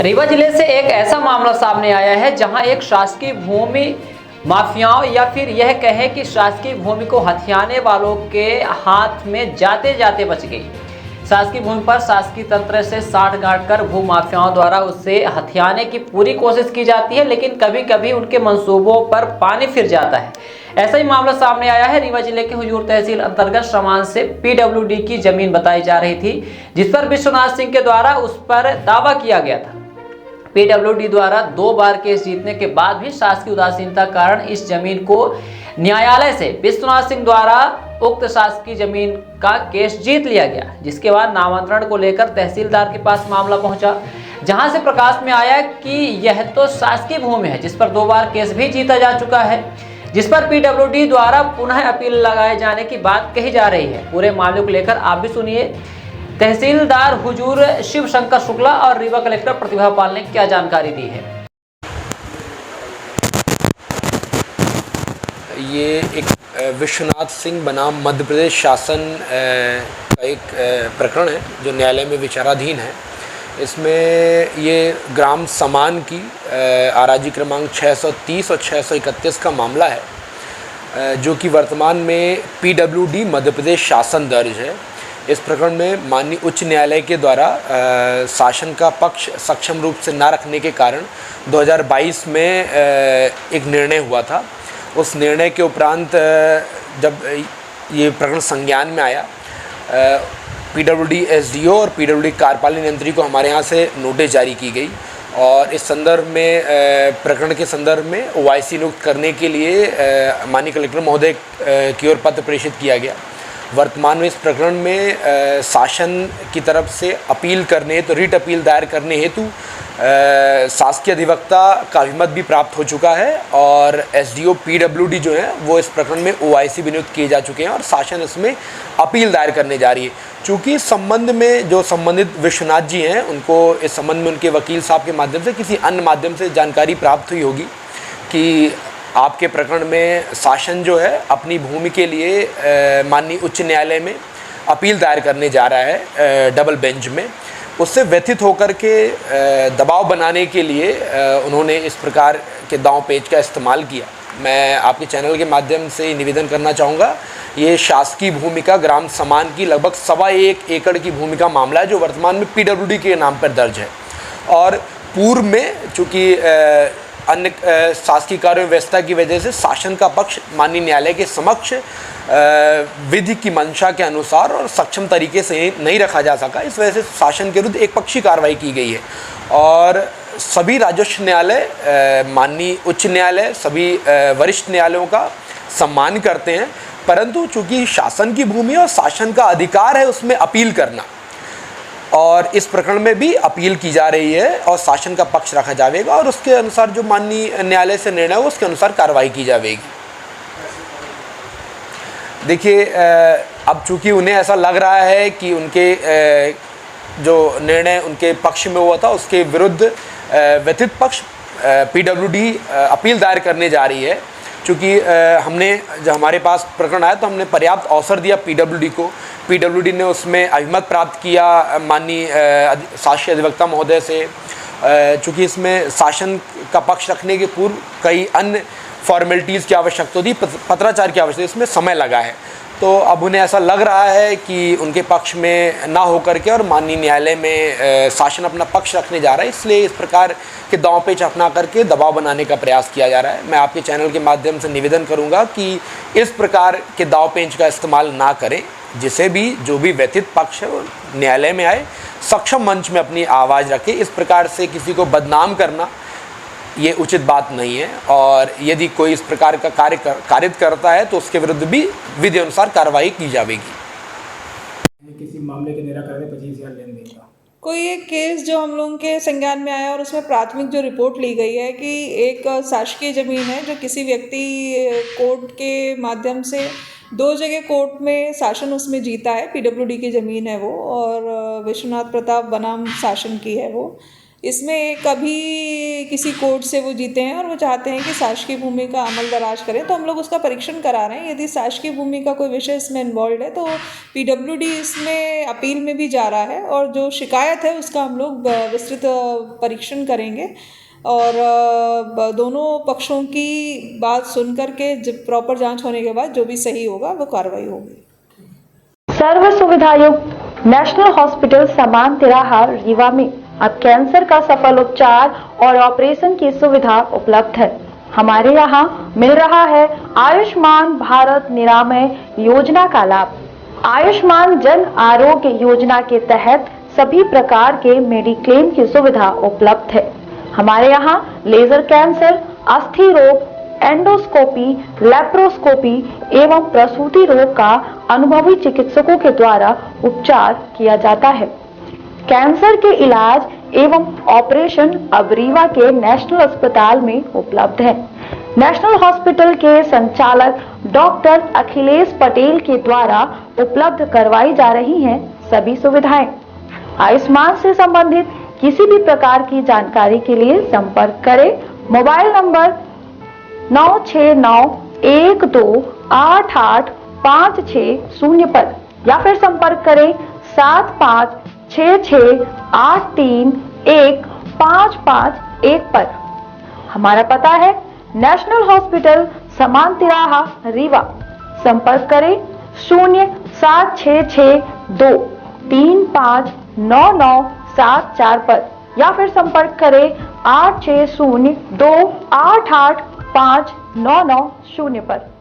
रीवा जिले से एक ऐसा मामला सामने आया है जहां एक शासकीय भूमि माफियाओं या फिर यह कहे कि शासकीय भूमि को हथियाने वालों के हाथ में जाते जाते बच गई। शासकीय भूमि पर शासकीय तंत्र से साठगांठ कर भू माफियाओं द्वारा उसे हथियाने की पूरी कोशिश की जाती है, लेकिन कभी कभी उनके मंसूबों पर पानी फिर जाता है। ऐसा ही मामला सामने आया है। रीवा जिले के हुजूर तहसील अंतर्गत श्रमान से पीडब्ल्यूडी की जमीन बताई जा रही थी, जिस पर विश्वनाथ सिंह के द्वारा उस पर दावा किया गया था। पीडब्ल्यूडी द्वारा 2 बार केस जीतने के बाद भी शासकीय उदासीनता कारण इस जमीन को न्यायालय से विश्वनाथ सिंह द्वारा उक्त शासकीय जमीन का केस जीत लिया गया, जिसके बाद नामांतरण को लेकर तहसीलदार के पास मामला पहुंचा, जहां से प्रकाश में आया कि यह तो शासकीय भूमि है जिस पर 2 बार केस भी जीता जा चुका है, जिस पर पीडब्ल्यूडी द्वारा पुनः अपील लगाए जाने की बात कही जा रही है। पूरे मामले को लेकर आप भी सुनिए तहसीलदार हुजूर शिव शंकर शुक्ला और रीवा कलेक्टर प्रतिभा पाल ने क्या जानकारी दी है। ये एक विश्वनाथ सिंह बनाम मध्य प्रदेश शासन का एक प्रकरण है जो न्यायालय में विचाराधीन है। इसमें ये ग्राम समान की आराजी क्रमांक 630 और 631 का मामला है, जो कि वर्तमान में पीडब्ल्यूडी मध्य प्रदेश शासन दर्ज है। इस प्रकरण में माननीय उच्च न्यायालय के द्वारा शासन का पक्ष सक्षम रूप से ना रखने के कारण 2022 में एक निर्णय हुआ था। उस निर्णय के उपरांत जब ये प्रकरण संज्ञान में आया, पीडब्ल्यूडी एसडीओ और पीडब्ल्यूडी कार्यपालन यंत्री को हमारे यहाँ से नोटिस जारी की गई और इस संदर्भ में प्रकरण के संदर्भ में ओआईसी नियुक्त करने के लिए माननीय कलेक्टर महोदय की ओर पत्र प्रेषित किया गया। वर्तमान में इस प्रकरण में शासन की तरफ से अपील करने हेतु रिट अपील दायर करने हेतु शासकीय अधिवक्ता का अभिमत भी प्राप्त हो चुका है और एसडीओ पीडब्ल्यूडी जो है वो इस प्रकरण में ओआईसी भी नियुक्त किए जा चुके हैं और शासन इसमें अपील दायर करने जा रही है। चूँकि इस संबंध में जो संबंधित विश्वनाथ जी हैं उनको इस संबंध में उनके वकील साहब के माध्यम से किसी अन्य माध्यम से जानकारी प्राप्त हुई होगी कि आपके प्रकरण में शासन जो है अपनी भूमि के लिए माननीय उच्च न्यायालय में अपील दायर करने जा रहा है डबल बेंच में। उससे व्यथित होकर के दबाव बनाने के लिए उन्होंने इस प्रकार के दांव पेच का इस्तेमाल किया। मैं आपके चैनल के माध्यम से निवेदन करना चाहूँगा, ये शासकीय भूमि का ग्राम समान की लगभग 1.25 एकड़ की भूमि का मामला है जो वर्तमान में पीडब्ल्यूडी के नाम पर दर्ज है। और पूर्व में चूँकि अन्य शासकीय कार्य व्यवस्था की वजह से शासन का पक्ष माननीय न्यायालय के समक्ष विधि की मंशा के अनुसार और सक्षम तरीके से नहीं रखा जा सका। इस वजह से शासन के विरुद्ध एक पक्षी कार्रवाई की गई है और सभी राजस्व न्यायालय, माननीय उच्च न्यायालय, सभी वरिष्ठ न्यायालयों का सम्मान करते हैं, परंतु चूँकि शासन की भूमि और शासन का अधिकार है उसमें अपील करना, और इस प्रकरण में भी अपील की जा रही है और शासन का पक्ष रखा जाएगा और उसके अनुसार जो माननीय न्यायालय से निर्णय हो उसके अनुसार कार्रवाई की जाएगी। देखिए, अब चूंकि उन्हें ऐसा लग रहा है कि उनके जो निर्णय उनके पक्ष में हुआ था उसके विरुद्ध व्यथित पक्ष पीडब्ल्यूडी अपील दायर करने जा रही है। चूँकि हमने जब हमारे पास प्रकरण आया तो हमने पर्याप्त अवसर दिया पीडब्ल्यूडी को। पीडब्ल्यूडी ने उसमें अभिमत प्राप्त किया माननीय शासकीय अधिवक्ता महोदय से। चूँकि इसमें शासन का पक्ष रखने के पूर्व कई अन्य फॉर्मेलिटीज़ की आवश्यकता थी, पत्राचार की आवश्यकता, इसमें समय लगा है। तो अब उन्हें ऐसा लग रहा है कि उनके पक्ष में ना होकर के और माननीय न्यायालय में शासन अपना पक्ष रखने जा रहा है, इसलिए इस प्रकार के दांव पेच अपना करके दबाव बनाने का प्रयास किया जा रहा है। मैं आपके चैनल के माध्यम से निवेदन करूंगा कि इस प्रकार के दांव पेच का इस्तेमाल ना करें। जिसे भी जो भी व्यथित पक्ष है वो न्यायालय में आए, सक्षम मंच में अपनी आवाज़ रखे। इस प्रकार से किसी को बदनाम करना ये उचित बात नहीं है और यदि कोई इस प्रकार का कारित करता है तो उसके विरुद्ध भी विधि अनुसार कार्रवाई की जाएगी। किसी मामले के निराकरण में 25,000 लेन देन का कोई एक केस जो हम लोगों के संज्ञान में आया और उसमें प्राथमिक जो रिपोर्ट ली गई है कि एक शासकीय ज़मीन है जो किसी व्यक्ति कोर्ट के माध्यम से 2 जगह कोर्ट में शासन उसमें जीता है। पीडब्ल्यूडी की ज़मीन है वो और विश्वनाथ प्रताप बनाम शासन की है वो। इसमें कभी किसी कोर्ट से वो जीते हैं और वो चाहते हैं कि शासकीय भूमि का अमल दराज करें, तो हम लोग उसका परीक्षण करा रहे हैं। यदि शासकीय भूमि का कोई विषय इसमें इन्वॉल्व है तो पीडब्ल्यूडी इसमें अपील में भी जा रहा है, और जो शिकायत है उसका हम लोग विस्तृत परीक्षण करेंगे और दोनों पक्षों की बात सुन करके जब प्रॉपर जांच होने के बाद जो भी सही होगा वो कार्रवाई होगी। सर्व सुविधायुक्त नेशनल हॉस्पिटल समान तिराहा रीवा में अब कैंसर का सफल उपचार और ऑपरेशन की सुविधा उपलब्ध है। हमारे यहाँ मिल रहा है आयुष्मान भारत निरामय योजना का लाभ। आयुष्मान जन आरोग्य योजना के तहत सभी प्रकार के मेडिक्लेम की सुविधा उपलब्ध है। हमारे यहाँ लेजर कैंसर, अस्थि रोग, एंडोस्कोपी, लेप्रोस्कोपी एवं प्रसूति रोग का अनुभवी चिकित्सकों के द्वारा उपचार किया जाता है। कैंसर के इलाज एवं ऑपरेशन अब रीवा के नेशनल अस्पताल में उपलब्ध है। नेशनल हॉस्पिटल के संचालक डॉक्टर अखिलेश पटेल के द्वारा उपलब्ध करवाई जा रही हैं सभी सुविधाएं। आयुष्मान से संबंधित किसी भी प्रकार की जानकारी के लिए संपर्क करें मोबाइल नंबर 9691288560 पर, या फिर संपर्क करें 7566831551 पर। हमारा पता है नेशनल हॉस्पिटल समान तिराहा रीवा। संपर्क करें 07662359974 पर, या फिर संपर्क करें 8602885990 पर।